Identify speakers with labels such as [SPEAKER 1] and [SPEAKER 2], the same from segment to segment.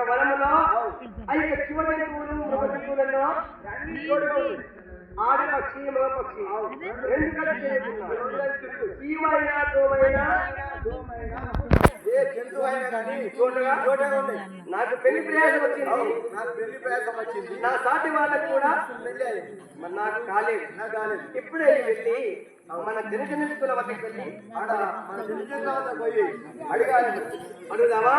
[SPEAKER 1] వనములో అయితే శివజంతువులు మృగజంతువులలో ఆడపక్షి మగపక్షి రెండు కలిసి శివైనా ఏ జంతువు అయినా కానీ చోటగా ఉంది. నాకు పెళ్లి ప్రయాసం వచ్చింది. నా సాటి వాళ్ళకు కూడా పెళ్లి అయింది. మరి నాకు కాలేదు. ఇప్పుడే వెళ్ళి మన జనజనుల వద్దకు వెళ్ళి ఆడ మన జనజనుల వద్ద పోయి అడగాలి. అడుగుదామా?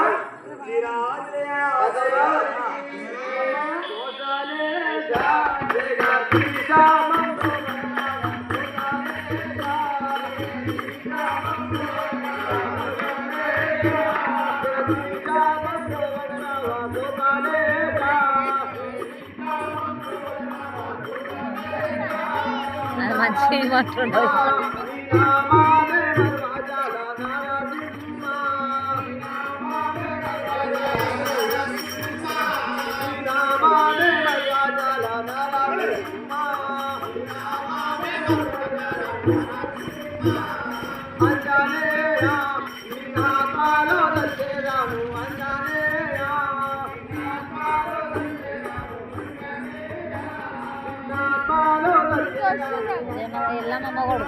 [SPEAKER 2] మంచి మాట్లాడు ఎల్లమ్మ కూడా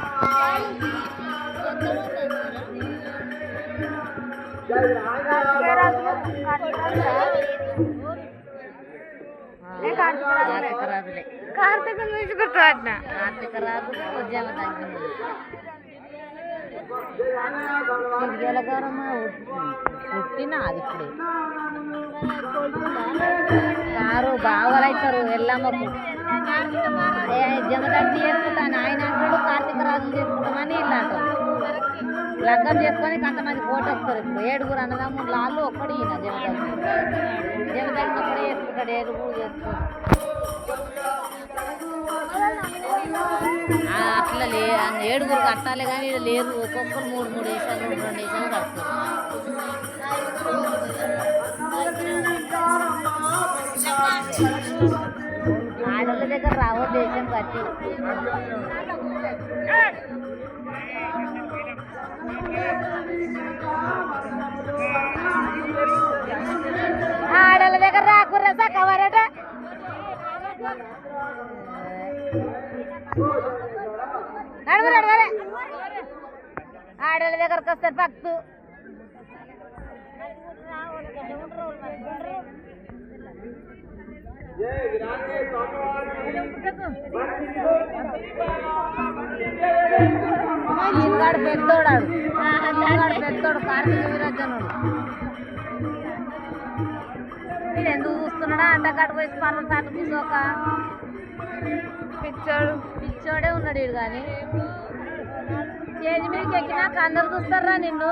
[SPEAKER 2] కార్తీక కార్తీక రాజులే ఉద్యమ తగ్గిన పుట్టిన అది ఇప్పుడే కారు బావలైతారు ఎల్లమ్మకు జమదగ్గి చేసుకుంటాను ఆయన అంటాడు కార్తీక రాజులు చేసుకుంటామని ఇల్లు అంటారు. లగ్గం చేసుకొని కొంతమంది ఫోటో వస్తారు. ఇప్పుడు 7 అన్నదమ్ములు వాళ్ళు ఒక్కడి ఈయన జమదగ్గి ఒక్కడే చేసుకుంటాడు. 7 చేసుకుంటారు. అట్లా 7 కట్టాలి కానీ ఇక్కడ లేరు. ఒక్కొక్కరు 3 వేసాలు 2 వేసాలు కడతారు. ఆడోళ్ళ దగ్గర రావో దేశం కట్టి ఆడోళ్ళ దగ్గర రాకుర్రా సక్కవరట. నడువరే ఆడోళ్ళ దగ్గరకు వస్తారు పక్తు. వాడు పెద్దోడాడు పెద్దోడు కార్తీక వీరాజనుడు. వీడు ఎందుకు చూస్తున్నాడా? అంటకాటు పోయి పర్వ సాటు కూర్చోక పిచ్చోడే ఉన్నాడు వీడు. కానీ స్టేజ్ మీదకి ఎక్కినాక అందరు చూస్తారా నిన్ను?